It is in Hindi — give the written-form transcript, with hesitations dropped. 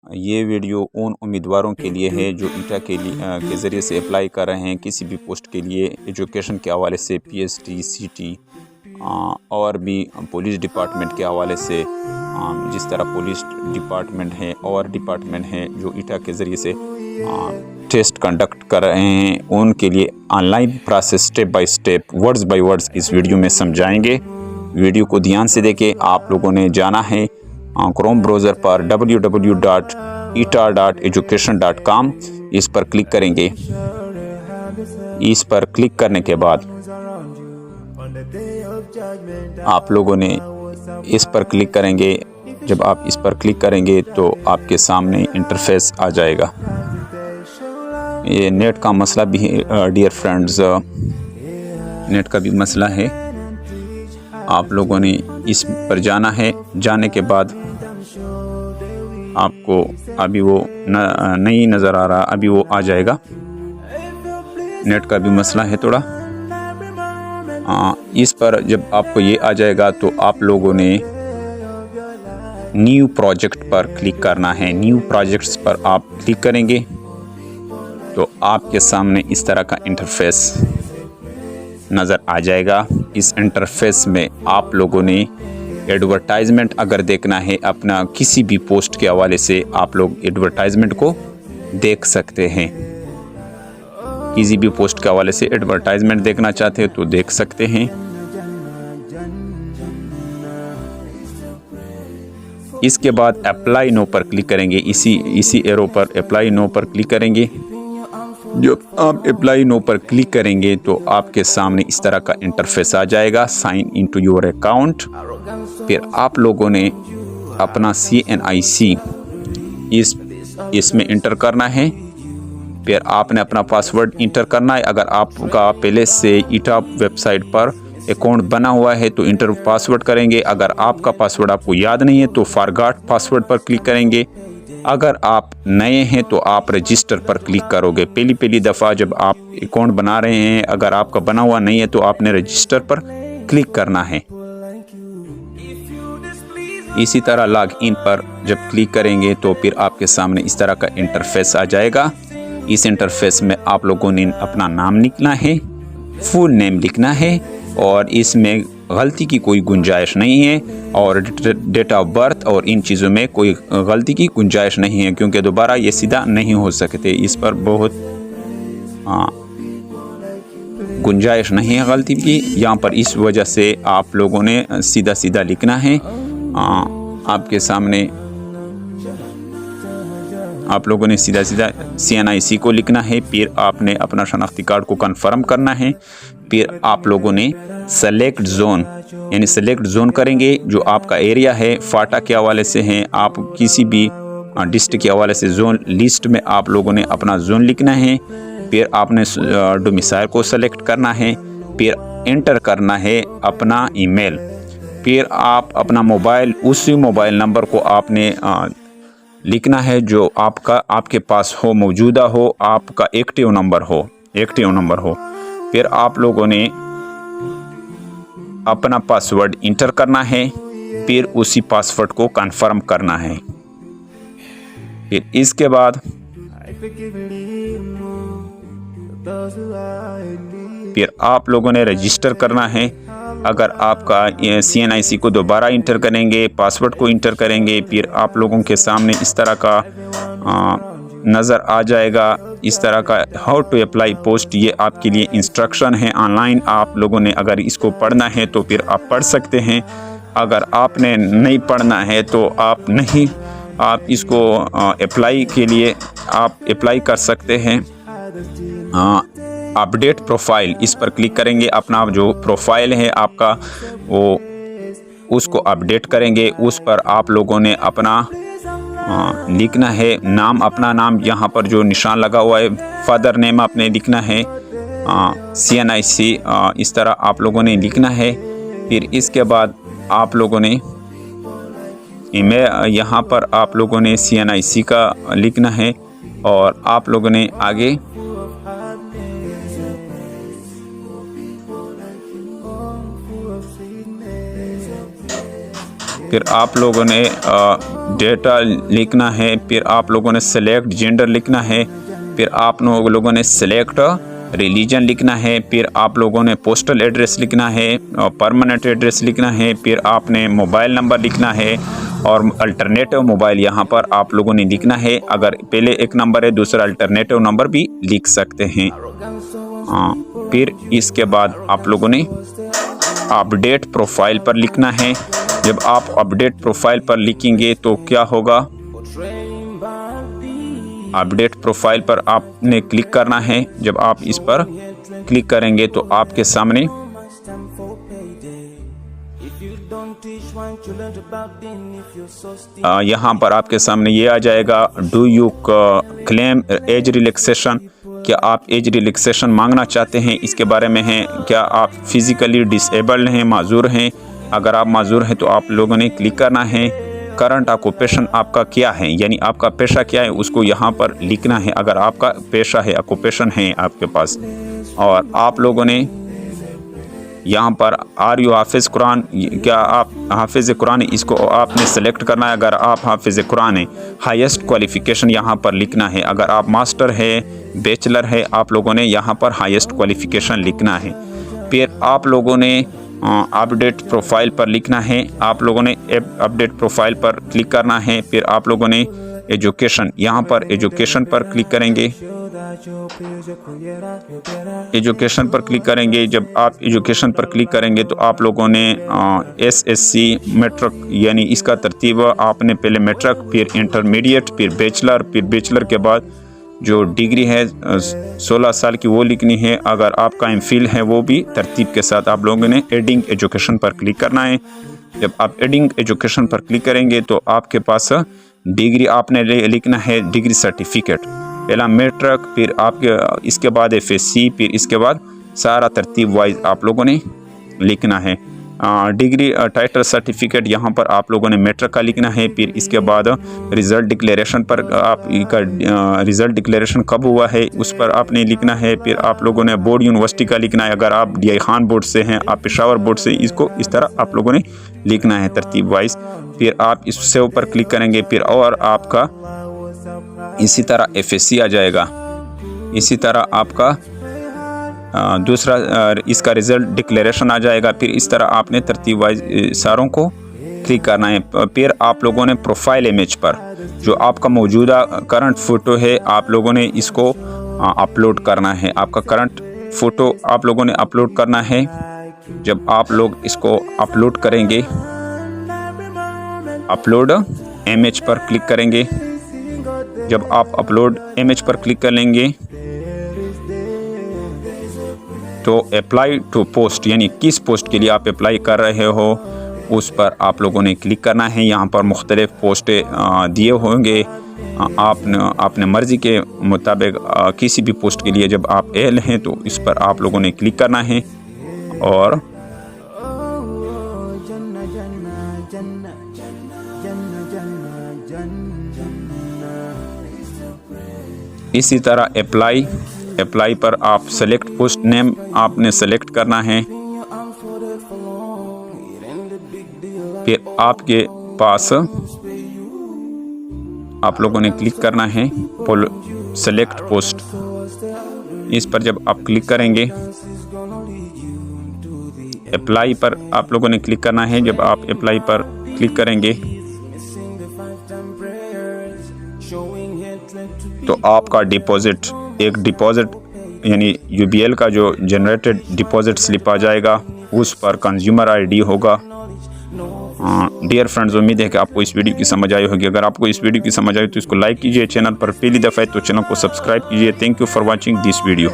ये वीडियो उन उम्मीदवारों के लिए है जो ईटा के ज़रिए से अप्लाई कर रहे हैं किसी भी पोस्ट के लिए, एजुकेशन के हवाले से, पीएचडी, सीटी और भी पुलिस डिपार्टमेंट के हवाले से। जिस तरह पुलिस डिपार्टमेंट है और डिपार्टमेंट है जो ईटा के ज़रिए से टेस्ट कंडक्ट कर रहे हैं, उनके लिए online process step by step, words by words इस वीडियो में समझाएंगे। वीडियो को ध्यान से देखें। आप लोगों ने जाना है क्रोम ब्राउज़र पर www.eta.education.com, इस पर क्लिक करेंगे। इस पर क्लिक करने के बाद आप लोगों ने इस पर क्लिक करेंगे। जब आप इस पर क्लिक करेंगे तो आपके सामने इंटरफेस आ जाएगा। ये नेट का मसला भी है डियर फ्रेंड्स, नेट का भी मसला है। आप लोगों ने इस पर जाना है। जाने के बाद आपको अभी वो नहीं नज़र आ रहा, अभी वो आ जाएगा। नेट का भी मसला है थोड़ा। इस पर जब आपको ये आ जाएगा तो आप लोगों ने न्यू प्रोजेक्ट पर क्लिक करना है। न्यू प्रोजेक्ट्स पर आप क्लिक करेंगे तो आपके सामने इस तरह का इंटरफेस नज़र आ जाएगा। इस इंटरफेस में आप लोगों ने एडवर्टाइजमेंट अगर देखना है अपना किसी भी पोस्ट के हवाले से, आप लोग एडवर्टाइजमेंट को देख सकते हैं। किसी भी पोस्ट के हवाले से एडवर्टाइजमेंट देखना चाहते हैं तो देख सकते हैं। इसके बाद अप्लाई नो पर क्लिक करेंगे। इसी एरो पर अप्लाई नो पर क्लिक करेंगे। जब आप अप्लाई नो पर क्लिक करेंगे तो आपके सामने इस तरह का इंटरफेस आ जाएगा, साइन इनटू योर अकाउंट। फिर आप लोगों ने अपना CNIC इसमें इंटर करना है। फिर आपने अपना पासवर्ड इंटर करना है। अगर आपका पहले से ईटा वेबसाइट पर अकाउंट बना हुआ है तो इंटर पासवर्ड करेंगे। अगर आपका पासवर्ड आपको याद नहीं है तो फॉरगॉट पासवर्ड पर क्लिक करेंगे। अगर आप नए हैं तो आप रजिस्टर पर क्लिक करोगे। पहली दफ़ा जब आप अकाउंट बना रहे हैं, अगर आपका बना हुआ नहीं है तो आपने रजिस्टर पर क्लिक करना है। इसी तरह लॉग इन पर जब क्लिक करेंगे तो फिर आपके सामने इस तरह का इंटरफेस आ जाएगा। इस इंटरफेस में आप लोगों ने अपना नाम लिखना है, फुल नेम लिखना है और इसमें गलती की कोई गुंजाइश नहीं है। और डेट ऑफ बर्थ और इन चीज़ों में कोई गलती की गुंजाइश नहीं है, क्योंकि दोबारा ये सीधा नहीं हो सकते। इस पर बहुत गुंजाइश नहीं है गलती की यहाँ पर। इस वजह से आप लोगों ने सीधा लिखना है। आपके सामने आप लोगों ने सीधा CNIC को लिखना है। फिर आपने अपना शनाख्ती कार्ड को कंफर्म करना है। फिर आप लोगों ने सेलेक्ट जोन यानी सेलेक्ट जोन करेंगे जो आपका एरिया है। फाटा के हवाले से हैं, आप किसी भी डिस्ट्रिक्ट के हवाले से जोन लिस्ट में आप लोगों ने अपना जोन लिखना है। फिर आपने डोमिसाइल को सेलेक्ट करना है। फिर एंटर करना है अपना ईमेल। फिर आप अपना मोबाइल, उसी मोबाइल नंबर को आपने लिखना है जो आपके पास हो, मौजूदा हो, आपका एक्टिव नंबर हो। फिर आप लोगों ने अपना पासवर्ड इंटर करना है। फिर उसी पासवर्ड को कंफर्म करना है। फिर इसके बाद फिर आप लोगों ने रजिस्टर करना है। अगर आपका CNIC को दोबारा इंटर करेंगे, पासवर्ड को इंटर करेंगे, फिर आप लोगों के सामने इस तरह का नज़र आ जाएगा। इस तरह का हाउ टू अप्लाई पोस्ट, ये आपके लिए इंस्ट्रक्शन है ऑनलाइन। आप लोगों ने अगर इसको पढ़ना है तो फिर आप पढ़ सकते हैं। अगर आपने नहीं पढ़ना है तो आप इसको अप्लाई के लिए आप अप्लाई कर सकते हैं। अपडेट प्रोफाइल, इस पर क्लिक करेंगे। अपना जो प्रोफाइल है आपका उसको अपडेट करेंगे। उस पर आप लोगों ने अपना लिखना है नाम, अपना नाम यहाँ पर जो निशान लगा हुआ है, फादर नेम आपने लिखना है। CNIC इस तरह आप लोगों ने लिखना है। फिर इसके बाद आप लोगों ने ईमेल, यहाँ पर आप लोगों ने CNIC का लिखना है और आप लोगों ने आगे फिर आप लोगों ने डेटा लिखना है, फिर आप लोगों ने सेलेक्ट जेंडर लिखना है, फिर आप लोगों ने सेलेक्ट रिलीजन लिखना है, फिर आप लोगों ने पोस्टल एड्रेस लिखना है, परमानेंट एड्रेस लिखना है, फिर आपने मोबाइल नंबर लिखना है और अल्टरनेटिव मोबाइल यहाँ पर आप लोगों ने लिखना है। अगर पहले एक नंबर है दूसरा अल्टरनेटिव नंबर भी लिख सकते हैं। फिर इसके बाद आप लोगों ने अपडेट प्रोफाइल पर लिखना है। जब आप अपडेट प्रोफाइल पर लिखेंगे तो क्या होगा, अपडेट प्रोफाइल पर आपने क्लिक करना है। जब आप इस पर क्लिक करेंगे तो आपके सामने यहाँ पर आपके सामने ये आ जाएगा, do you claim age relaxation, क्या आप एज रिलैक्सेशन मांगना चाहते हैं, इसके बारे में है। क्या आप फिजिकली डिसेबल्ड हैं, माजूर हैं, अगर आप माजूर हैं तो आप लोगों ने क्लिक करना है। करंट ऑक्यूपेशन आपका क्या है, यानी आपका पेशा क्या है उसको यहाँ पर लिखना है। अगर आपका पेशा है, ऑक्यूपेशन है आपके पास, और आप लोगों ने यहाँ पर आर यू हाफिज़ कुरान, क्या आप हाफिज़ कुरान, इसको आपने सेलेक्ट करना है। अगर आप हाफिज़ कुरान है, हाईएस्ट क्वालिफ़िकेशन यहाँ पर लिखना है। अगर आप मास्टर है, बैचलर है, आप लोगों ने यहाँ पर हाईएस्ट क्वालिफ़िकेशन लिखना है। फिर आप लोगों ने अपडेट प्रोफाइल पर लिखना है। आप लोगों ने अपडेट प्रोफाइल पर क्लिक करना है। फिर आप लोगों ने एजुकेशन, यहाँ पर एजुकेशन पर क्लिक करेंगे। एजुकेशन पर क्लिक करेंगे। जब आप एजुकेशन पर क्लिक करेंगे तो आप लोगों ने एसएससी मैट्रिक, यानी इसका तरतीब आपने पहले मैट्रिक, फिर इंटरमीडिएट, फिर बैचलर के बाद जो डिग्री है 16 साल की वो लिखनी है। अगर आपका एमफिल है वो भी तरतीब के साथ आप लोगों ने एडिंग एजुकेशन पर क्लिक करना है। जब आप एडिंग एजुकेशन पर क्लिक करेंगे तो आपके पास डिग्री आपने लिखना है, डिग्री सर्टिफिकेट, पहला मैट्रिक, फिर आपके इसके बाद एफएससी, फिर इसके बाद सारा तरतीब वाइज आप लोगों ने लिखना है। डिग्री टाइटल सर्टिफिकेट, यहाँ पर आप लोगों ने मैट्रिक का लिखना है। फिर इसके बाद रिज़ल्ट डिक्लेरेशन पर आपका रिज़ल्ट डिक्लेरेशन कब हुआ है उस पर आपने लिखना है। फिर आप लोगों ने बोर्ड यूनिवर्सिटी का लिखना है। अगर आप DI खान बोर्ड से हैं, आप पेशावर बोर्ड से, इसको इस तरह आप लोगों ने लिखना है तरतीब वाइज। फिर आप इस सेव पर क्लिक करेंगे। फिर और आपका इसी तरह FSC आ जाएगा। इसी तरह आपका दूसरा इसका रिज़ल्ट डिक्लेरेशन आ जाएगा। फिर इस तरह आपने तरतीब वाइज सारों को क्लिक करना है। फिर आप लोगों ने प्रोफाइल इमेज पर जो आपका मौजूदा करंट फ़ोटो है आप लोगों ने इसको अपलोड करना है। आपका करंट फ़ोटो आप लोगों ने अपलोड करना है। जब आप लोग इसको अपलोड करेंगे, अपलोड इमेज पर क्लिक करेंगे। जब आप अपलोड इमेज पर क्लिक कर लेंगे तो अप्लाई टू पोस्ट, यानी किस पोस्ट के लिए आप अप्लाई कर रहे हो उस पर आप लोगों ने क्लिक करना है। यहाँ पर मुख्तलिफ पोस्टें दिए होंगे, आपने मर्ज़ी के मुताबिक किसी भी पोस्ट के लिए जब आप एल हैं तो इस पर आप लोगों ने क्लिक करना है। और इसी तरह अप्लाई पर आप सेलेक्ट पोस्ट नेम आपने सेलेक्ट करना है। फिर आपके पास आप लोगों ने क्लिक करना है सेलेक्ट पोस्ट। इस पर जब आप क्लिक करेंगे, अप्लाई पर आप लोगों ने क्लिक करना है। जब आप अप्लाई पर क्लिक करेंगे तो आपका डिपॉजिट, एक डिपॉजिट यानी UBL का जो जनरेटेड डिपॉजिट स्लिप आ जाएगा, उस पर कंज्यूमर ID होगा। डियर फ्रेंड्स, उम्मीद है कि आपको इस वीडियो की समझ आई होगी। अगर आपको इस वीडियो की समझ आई तो इसको लाइक कीजिए, चैनल पर पहली दफ़ा है तो चैनल को सब्सक्राइब कीजिए। Thank you for watching this video.